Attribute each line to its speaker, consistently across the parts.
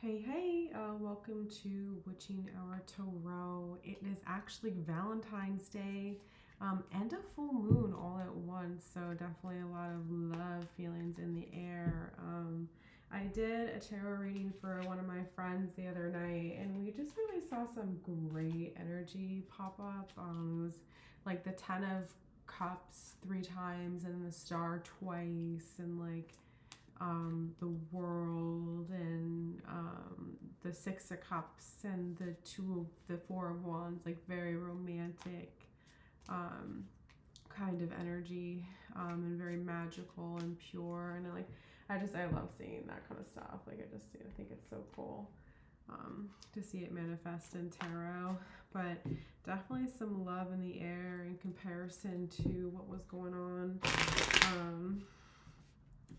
Speaker 1: Hey, welcome to Witching Hour Tarot. It is actually Valentine's Day and a full moon all at once, so definitely a lot of love feelings in the air. I did a tarot reading for one of my friends the other night, and we just really saw some great energy pop up. It was like the Ten of Cups 3 times, and the Star twice, and like the World, and the Six of Cups, and the Four of Wands, like very romantic um, kind of energy, and very magical and pure. And I love seeing that kind of stuff. Like I think it's so cool to see it manifest in tarot. But definitely some love in the air in comparison to what was going on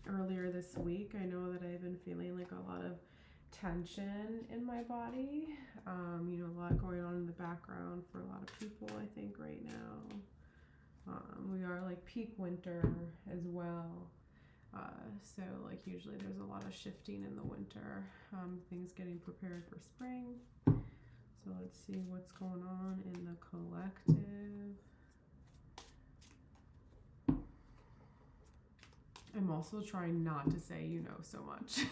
Speaker 1: earlier this week. I know that I've been feeling like a lot of tension in my body. A lot going on in the background for a lot of people, I think, right now. We are like peak winter as well. So like usually there's a lot of shifting in the winter, things getting prepared for spring. So let's see what's going on in the collective. I'm also trying not to say so much.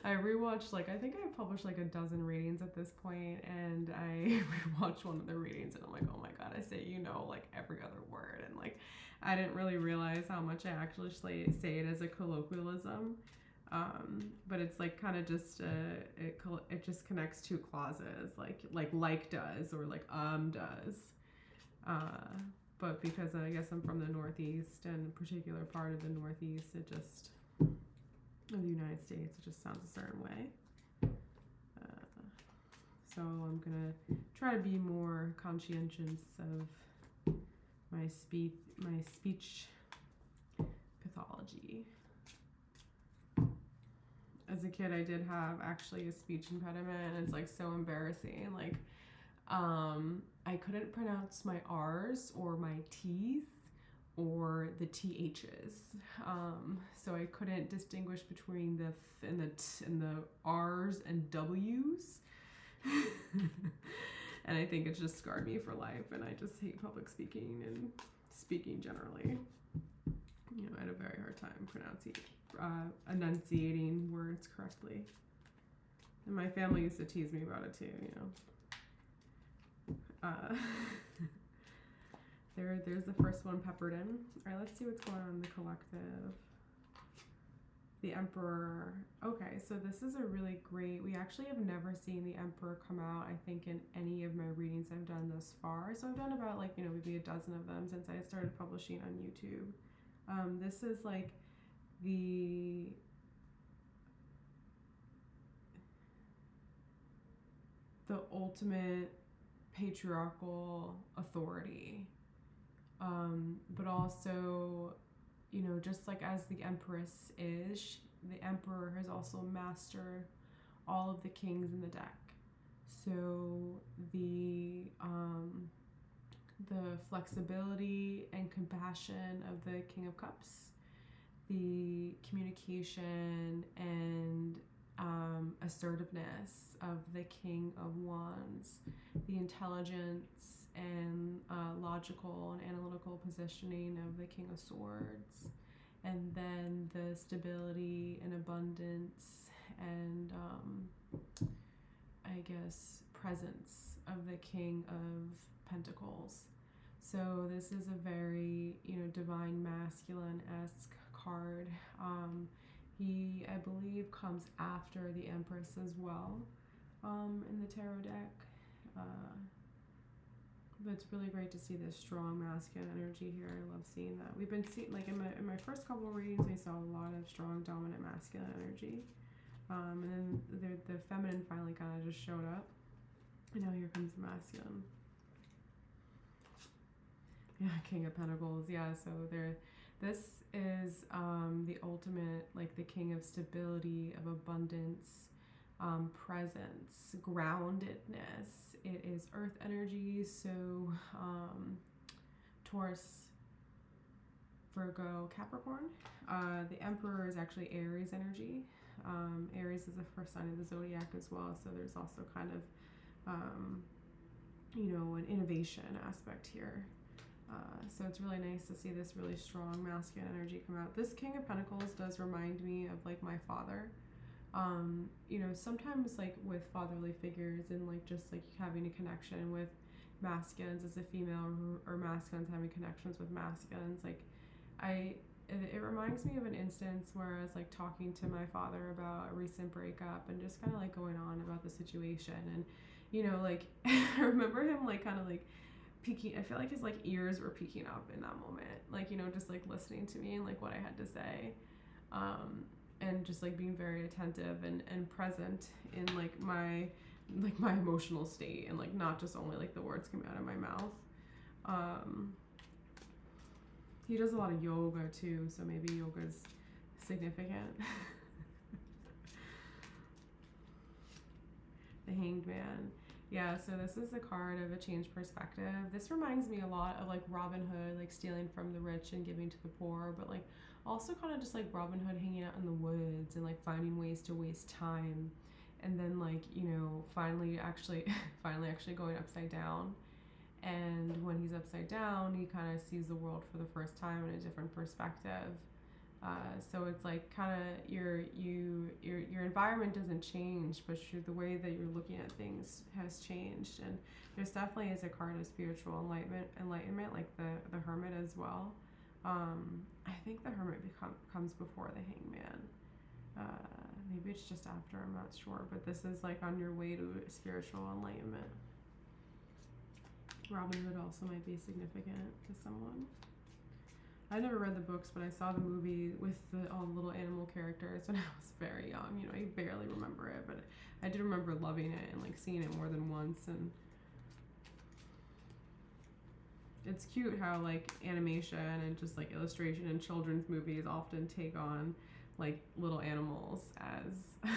Speaker 1: I rewatched, I think I published like a dozen readings at this point, and I rewatched one of the readings, and I'm like, oh my god, I say like every other word, and like I didn't really realize how much I actually say it as a colloquialism. But it's like kind of just it just connects two clauses, like does, or like does. But because I guess I'm from the Northeast, and a particular part of the Northeast, of the United States, it just sounds a certain way. So I'm gonna try to be more conscientious of my speech pathology. As a kid, I did have actually a speech impediment, and it's like so embarrassing. I couldn't pronounce my R's or my T's or the THs. So I couldn't distinguish between the th and the t and the R's and W's. And I think it just scarred me for life, and I just hate public speaking and speaking generally. I had a very hard time enunciating words correctly. And my family used to tease me about it too, There's the first one peppered in. All right, let's see what's going on in the collective. The Emperor. Okay, so this is a really great. We actually have never seen the Emperor come out, I think, in any of my readings I've done thus far. So I've done about maybe a dozen of them since I started publishing on YouTube. This is like the ultimate patriarchal authority, but also just like as the Empress is, the Emperor has also mastered all of the kings in the deck. So the flexibility and compassion of the King of Cups, the communication and assertiveness of the King of Wands, the intelligence and logical and analytical positioning of the King of Swords, and then the stability and abundance and I guess presence of the King of Pentacles. So this is a very divine masculine-esque card. He, I believe, comes after the Empress as well in the tarot deck. But it's really great to see this strong masculine energy here. I love seeing that. We've been seeing, like in my first couple of readings, I saw a lot of strong dominant masculine energy. And then the feminine finally kind of just showed up. And now here comes the masculine. Yeah, King of Pentacles. Yeah, so this is the ultimate, like the king of stability, of abundance, presence, groundedness. It is earth energy, so Taurus, Virgo, Capricorn. The Emperor is actually Aries energy. Aries is the first sign of the zodiac as well, so there's also kind of an innovation aspect here. So it's really nice to see this really strong masculine energy come out. This King of Pentacles does remind me of like my father. Sometimes like with fatherly figures and like just like having a connection with masculines as a female, or masculines having connections with masculines, like it reminds me of an instance where I was like talking to my father about a recent breakup and just kind of like going on about the situation, and like I remember him like kind of like peeking. I feel like his like ears were peeking up in that moment, like just like listening to me and like what I had to say, and just like being very attentive and present in like my emotional state, and like not just only like the words coming out of my mouth. He does a lot of yoga too, so maybe yoga's significant. The Hanged Man. Yeah, so this is a card of a changed perspective. This reminds me a lot of like Robin Hood, like stealing from the rich and giving to the poor, but like also kind of just like Robin Hood hanging out in the woods and like finding ways to waste time, and then like finally actually going upside down. And when he's upside down, he kind of sees the world for the first time in a different perspective. So it's like kind of your environment doesn't change, but the way that you're looking at things has changed. And there's definitely is a card of spiritual enlightenment, like the Hermit as well. I think the Hermit comes before the Hangman. Maybe it's just after, I'm not sure. But this is like on your way to spiritual enlightenment. Robin Hood also might be significant to someone. I never read the books, but I saw the movie with all the little animal characters when I was very young. I barely remember it, but I do remember loving it and like seeing it more than once. And it's cute how like animation and just like illustration in children's movies often take on like little animals as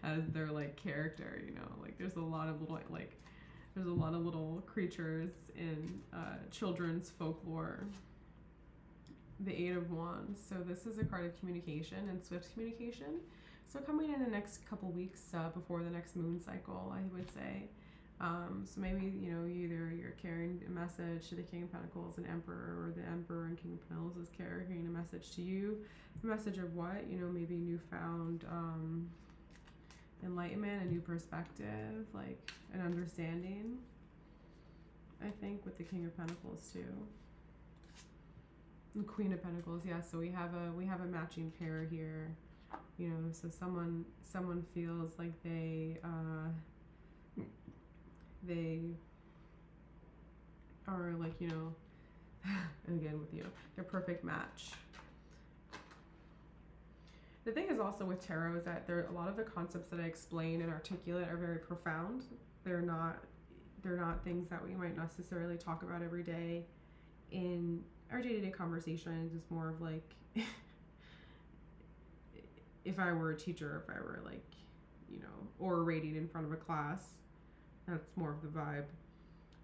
Speaker 1: as their like character. Like there's a lot of little creatures in children's folklore. The Eight of Wands. So this is a card of communication and swift communication. So coming in the next couple weeks before the next moon cycle, I would say. So maybe, you're carrying a message to the King of Pentacles and Emperor, or the Emperor and King of Pentacles is carrying a message to you. A message of what? Maybe newfound enlightenment, a new perspective, like an understanding, I think, with the King of Pentacles too. And Queen of Pentacles, yeah, so we have a matching pair here. So someone feels like they are like, again with their perfect match. The thing is also with tarot is that a lot of the concepts that I explain and articulate are very profound. They're not things that we might necessarily talk about every day in our day-to-day conversations. It's more of like if I were a teacher, if I were like, orating in front of a class, that's more of the vibe.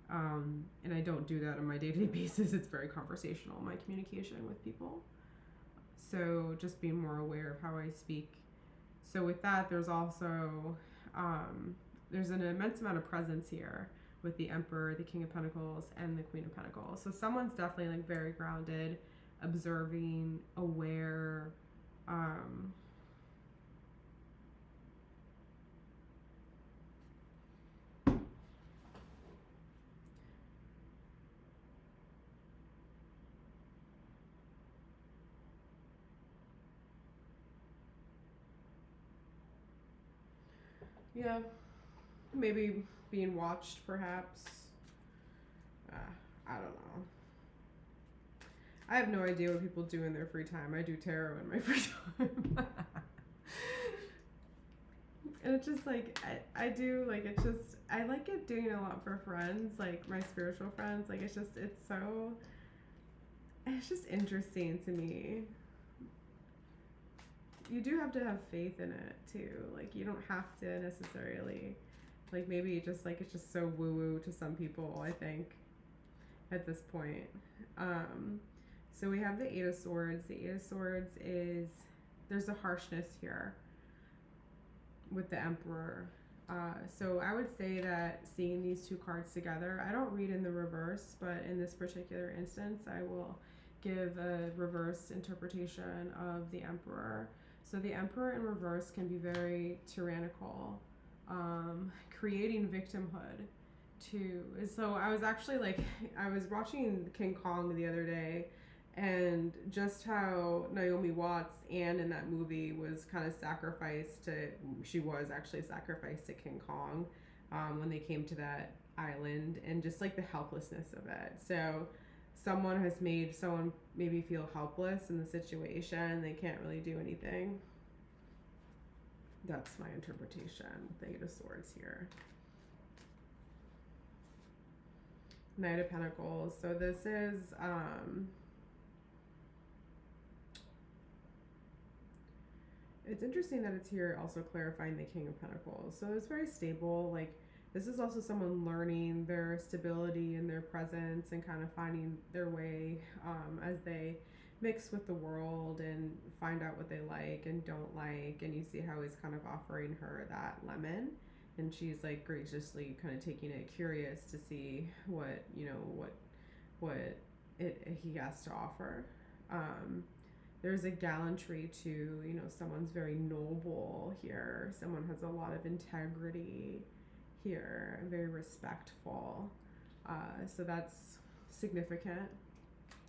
Speaker 1: And I don't do that on my day-to-day basis. It's very conversational, my communication with people. So just being more aware of how I speak. So with that, there's also, there's an immense amount of presence here with the Emperor, the King of Pentacles, and the Queen of Pentacles. So someone's definitely like very grounded, observing, aware, yeah, maybe being watched, perhaps. I don't know. I have no idea what people do in their free time. I do tarot in my free time. And it's just like, I do, like, it's just, I like it doing a lot for friends, like my spiritual friends. Like, it's just interesting to me. You do have to have faith in it too. Like, you don't have to necessarily, like, maybe just like it's just so woo woo to some people, I think, at this point. So we have the Eight of Swords. The Eight of Swords is there's a harshness here with the Emperor. So I would say that seeing these two cards together, I don't read in the reverse, but in this particular instance, I will give a reverse interpretation of the Emperor. So the Emperor in reverse can be very tyrannical, creating victimhood too. So I was actually like, I was watching King Kong the other day, and just how Naomi Watts, Anne in that movie, was kind of sacrificed to, she was actually sacrificed to King Kong when they came to that island, and just like the helplessness of it. So someone has made someone maybe feel helpless in the situation. They can't really do anything. That's my interpretation with the Eight of Swords here. Knight of Pentacles. So this is it's interesting that it's here also clarifying the King of Pentacles. So it's very stable. Like, this is also someone learning their stability and their presence and kind of finding their way as they mix with the world and find out what they like and don't like. And you see how he's kind of offering her that lemon, and she's like graciously kind of taking it, curious to see what, you know, what he has to offer. There's a gallantry to, you know, someone's very noble here. Someone has a lot of integrity here, very respectful. So that's significant.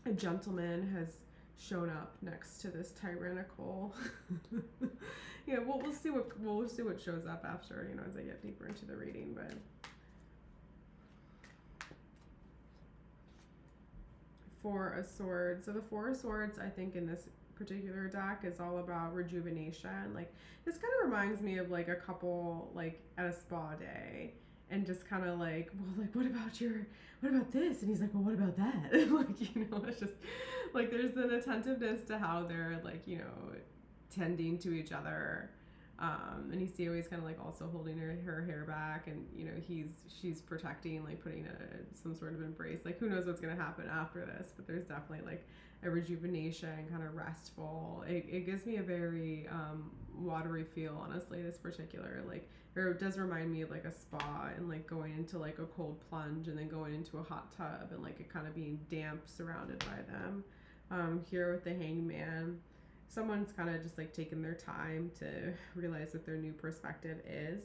Speaker 1: A gentleman has shown up next to this tyrannical. Yeah, we'll see what shows up after, you know, as I get deeper into the reading. But Four of Swords. So the Four of Swords, I think, in this particular deck is all about rejuvenation. Like, this kind of reminds me of like a couple like at a spa day, and just kind of like, well, like, what about this? And he's like, well, what about that? Like, you know, it's just like there's an attentiveness to how they're like, you know, tending to each other. And you see always kind of like also holding her hair back, and you know, she's protecting, like putting some sort of embrace. Like, who knows what's gonna happen after this, but there's definitely like a rejuvenation, kind of restful. It gives me a very watery feel, honestly, this particular, like, or it does remind me of like a spa, and like going into like a cold plunge and then going into a hot tub, and like it kind of being damp surrounded by them. Here with the Hangman, someone's kind of just like taking their time to realize what their new perspective is.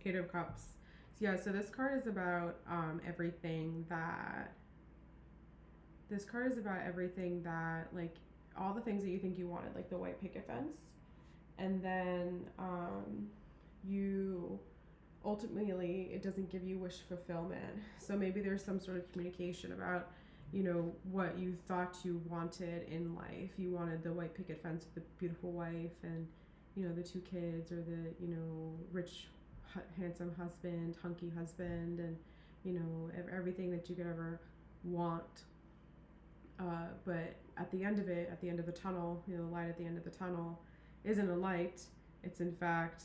Speaker 1: Eight of Cups. So yeah, so this card is about everything that like all the things that you think you wanted, like the white picket fence, and then you ultimately, it doesn't give you wish fulfillment. So maybe there's some sort of communication about, you know, what you thought you wanted in life. You wanted the white picket fence with the beautiful wife and, you know, the two kids, or the, you know, rich handsome husband, hunky husband, and, you know, everything that you could ever want. But at the end of it, at the end of the tunnel, you know, the light at the end of the tunnel isn't a light. It's in fact,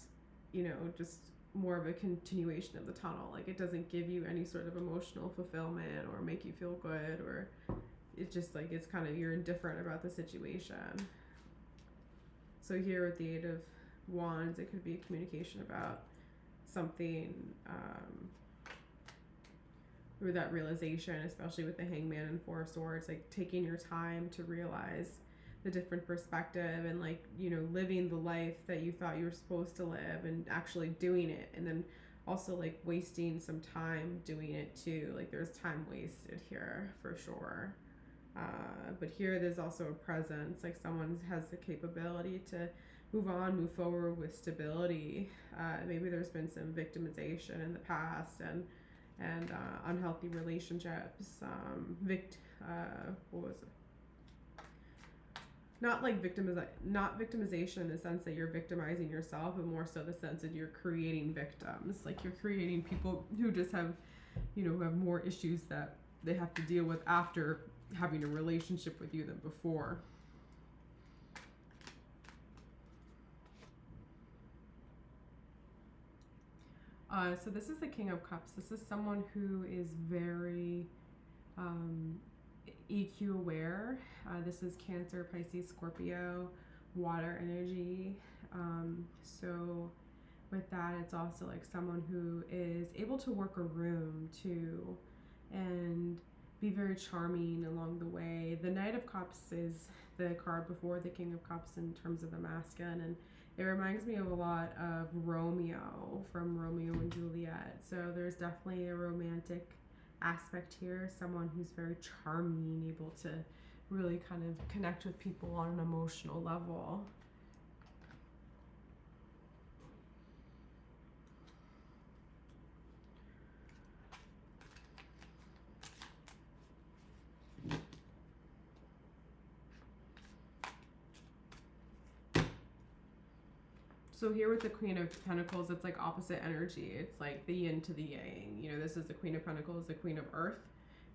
Speaker 1: you know, just more of a continuation of the tunnel. Like, it doesn't give you any sort of emotional fulfillment or make you feel good, or it's just like, it's kind of, you're indifferent about the situation. So here with the Eight of Wands, it could be a communication about something, or that realization, especially with the Hangman and Four of Swords, like taking your time to realize the different perspective, and like, you know, living the life that you thought you were supposed to live and actually doing it, and then also like wasting some time doing it too. Like, there's time wasted here for sure. But here there's also a presence, like someone has the capability to move on, move forward with stability. Maybe there's been some victimization in the past, and unhealthy relationships. What was it? Not like not victimization in the sense that you're victimizing yourself, but more so the sense that you're creating victims. Like, you're creating people who just have, you know, who have more issues that they have to deal with after having a relationship with you than before. So this is the King of Cups. This is someone who is very EQ aware. This is Cancer, Pisces, Scorpio, water energy. So with that, it's also like someone who is able to work a room too and be very charming along the way. The Knight of Cups is the card before the King of Cups in terms of the masculine, and it reminds me of a lot of Romeo from Romeo and Juliet. So there's definitely a romantic aspect here, someone who's very charming, able to really kind of connect with people on an emotional level. So here with the Queen of Pentacles, it's like opposite energy. It's like the yin to the yang. You know, this is the Queen of Pentacles, the Queen of Earth,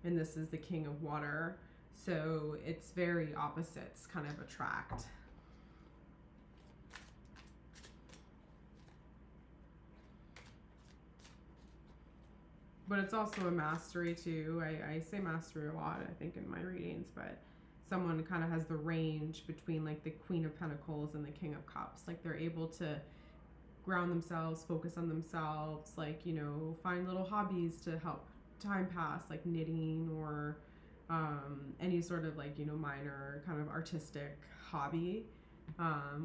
Speaker 1: and this is the King of Water. So it's very opposites kind of attract. But it's also a mastery too. I say mastery a lot, I think, in my readings, but someone kind of has the range between like the Queen of Pentacles and the King of Cups. Like they're able to ground themselves, focus on themselves, like, you know, find little hobbies to help time pass, like knitting or any sort of like, you know, minor kind of artistic hobby,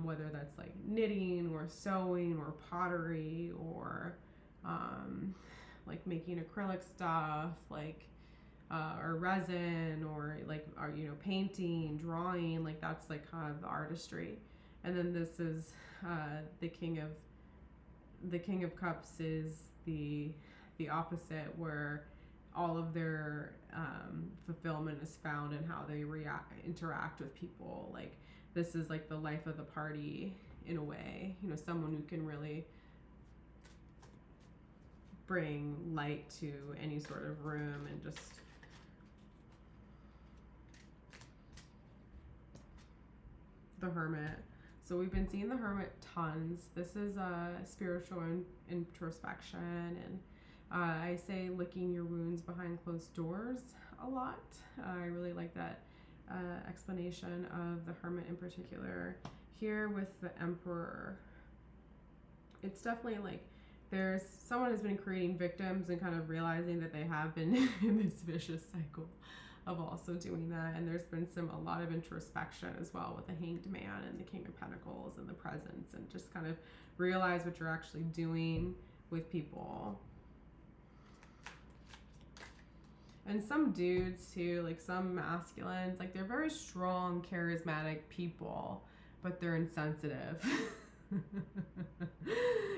Speaker 1: whether that's like knitting or sewing or pottery or like making acrylic stuff, like or resin, or like, you know, painting, drawing, like that's like kind of the artistry. And then this is the King of Cups is the opposite, where all of their fulfillment is found in how they interact with people. Like this is like the life of the party in a way, you know, someone who can really bring light to any sort of room and just the Hermit. So we've been seeing the Hermit tons. This is spiritual introspection, and I say licking your wounds behind closed doors a lot. I really like that explanation of the Hermit in particular. Here with the Emperor, it's definitely like there's someone has been creating victims and kind of realizing that they have been in this vicious cycle of also doing that. And there's been a lot of introspection as well with the Hanged Man and the King of Pentacles and the Presence, and just kind of realize what you're actually doing with people. And some dudes too, like some masculines, like they're very strong, charismatic people, but they're insensitive.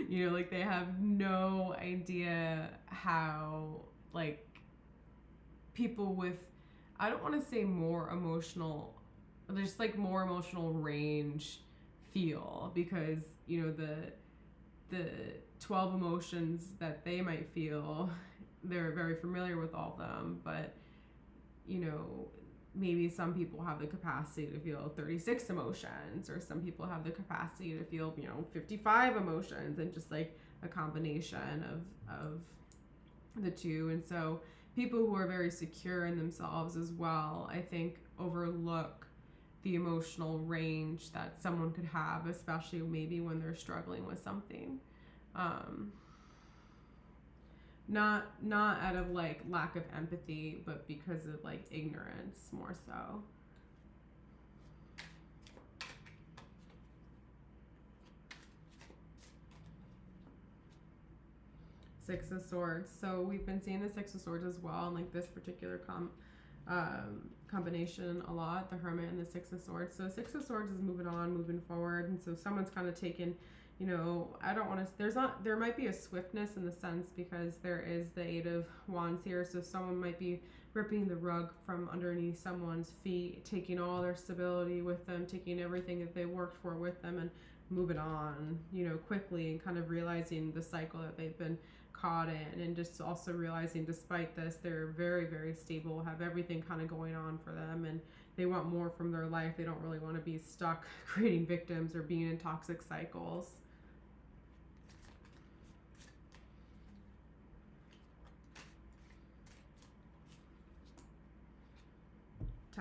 Speaker 1: You know, like they have no idea how, like, people with, I don't want to say more emotional, there's like more emotional range feel, because, you know, the 12 emotions that they might feel, they're very familiar with all of them, but, you know, maybe some people have the capacity to feel 36 emotions, or some people have the capacity to feel, you know, 55 emotions, and just like a combination of the two. And so people who are very secure in themselves as well, I think, overlook the emotional range that someone could have, especially maybe when they're struggling with something. Not out of like lack of empathy, but because of like ignorance more so. Six of Swords. So we've been seeing the Six of Swords as well, and like this particular combination a lot, the Hermit and the Six of Swords. So Six of Swords is moving on, moving forward, and so someone's kind of taken, you know, I don't want to, there might be a swiftness in the sense, because there is the Eight of Wands here. So someone might be ripping the rug from underneath someone's feet, taking all their stability with them, taking everything that they worked for with them, and moving on, you know, quickly, and kind of realizing the cycle that they've been caught in, and just also realizing despite this, they're very, very stable, have everything kind of going on for them, and they want more from their life. They don't really want to be stuck creating victims or being in toxic cycles.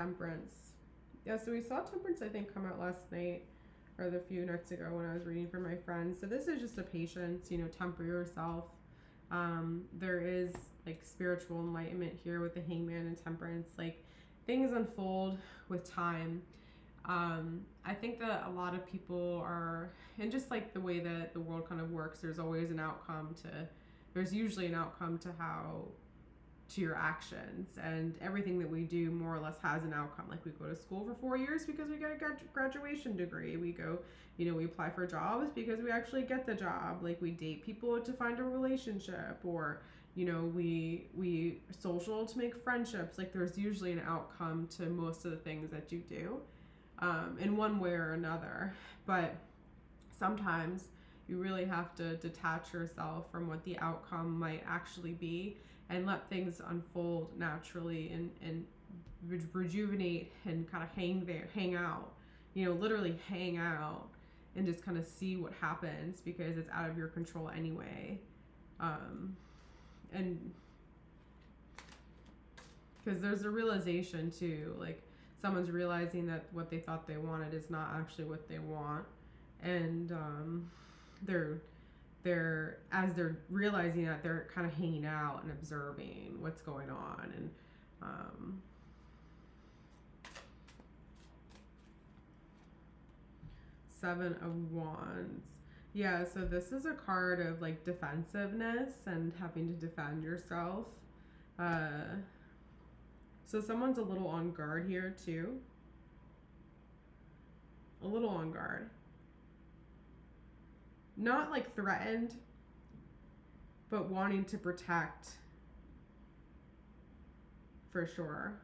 Speaker 1: Temperance. Yeah, so we saw Temperance, I think, come out last night or the few nights ago when I was reading for my friends. So this is just a patience, temper yourself. There is like spiritual enlightenment here with the Hangman and Temperance. Like things unfold with time. I think that a lot of people are, and just like the way that the world kind of works, there's usually an outcome to your actions, and everything that we do more or less has an outcome. Like we go to school for 4 years because we get a graduation degree. We go, we apply for jobs because we actually get the job. Like we date people to find a relationship, or we social to make friendships. Like there's usually an outcome to most of the things that you do, in one way or another. But sometimes you really have to detach yourself from what the outcome might actually be and let things unfold naturally and rejuvenate and kind of hang out, literally hang out and just kind of see what happens, because it's out of your control anyway. And because there's a realization too, like someone's realizing that what they thought they wanted is not actually what they want. And they're as they're realizing that, they're kind of hanging out and observing what's going on. And Seven of Wands. Yeah, so this is a card of like defensiveness and having to defend yourself. So someone's a little on guard here too. A little on guard. Not like threatened, but wanting to protect for sure.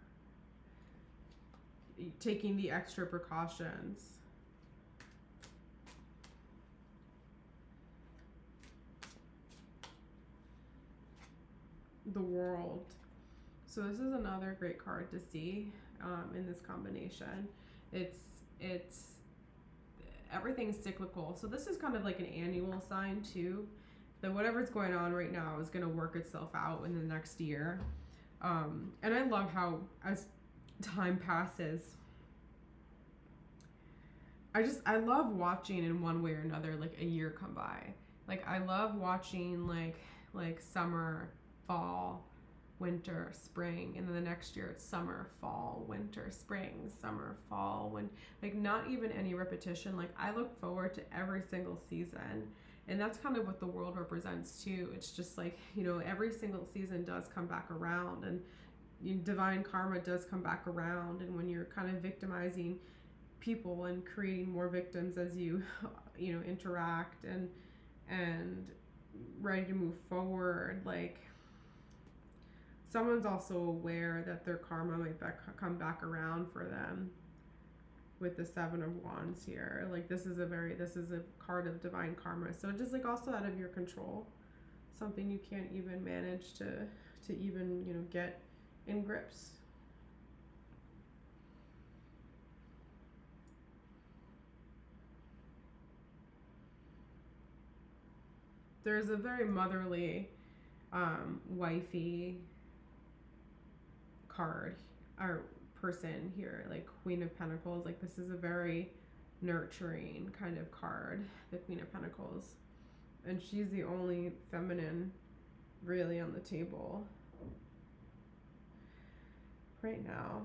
Speaker 1: Taking the extra precautions. The World. So this is another great card to see in this combination. It's everything's cyclical. So this is kind of like an annual sign too. That whatever's going on right now is going to work itself out in the next year. And I love how as time passes, I love watching in one way or another like a year come by. Like I love watching like summer, fall, winter, spring, and then the next year it's summer, fall, winter, spring, summer, fall, when like not even any repetition. Like I look forward to every single season, and that's kind of what the world represents too. It's just like, every single season does come back around, and divine karma does come back around. And when you're kind of victimizing people and creating more victims as you interact and ready to move forward, like someone's also aware that their karma might come back around for them with the Seven of Wands here. Like this is a card of divine karma. So just like also out of your control, something you can't even manage to even, get in grips. There's a very motherly, wifey card or person here, like Queen of Pentacles. Like this is a very nurturing kind of card, the Queen of Pentacles, and she's the only feminine really on the table right now.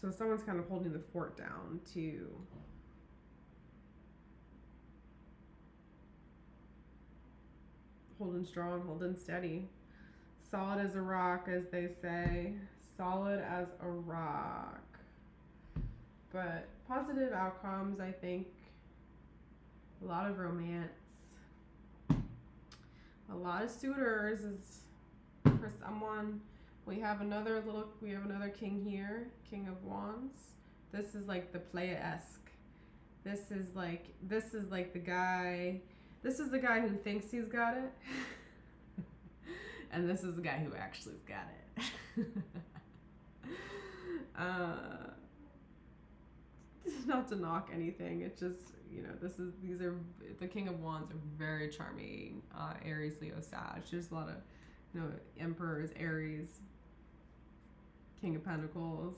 Speaker 1: So someone's kind of holding the fort down too. Holding strong, holding steady. Solid as a rock, as they say. Solid as a rock. But positive outcomes, I think. A lot of romance. A lot of suitors is for someone. We have another king here, King of Wands. This is like the playa-esque. This is like the guy. This is the guy who thinks he's got it. And this is the guy who actually's got it. Not to knock anything. It just, these are, the King of Wands are very charming. Aries, Leo, Sag. There's a lot of, Emperors, Aries. King of Pentacles.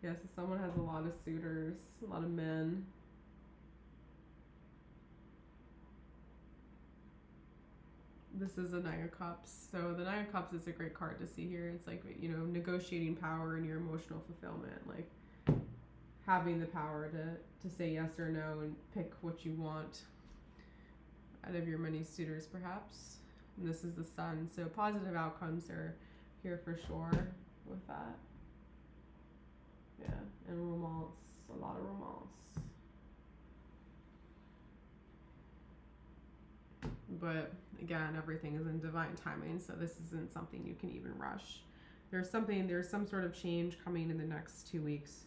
Speaker 1: Yeah, so someone has a lot of suitors, a lot of men. This is a Nine of Cups. So the Nine of Cups is a great card to see here. It's like, you know, negotiating power and your emotional fulfillment. Like having the power to say yes or no and pick what you want out of your many suitors, perhaps. And this is the Sun. So positive outcomes are here for sure with that. Yeah, and romance. A lot of romance. But again, everything is in divine timing, so this isn't something you can even rush. There's some sort of change coming in the next 2 weeks.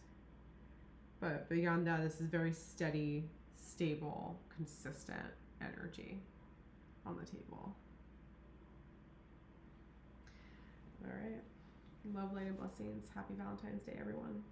Speaker 1: But beyond that, this is very steady, stable, consistent energy on the table. All right. Love, light, and blessings. Happy Valentine's Day, everyone.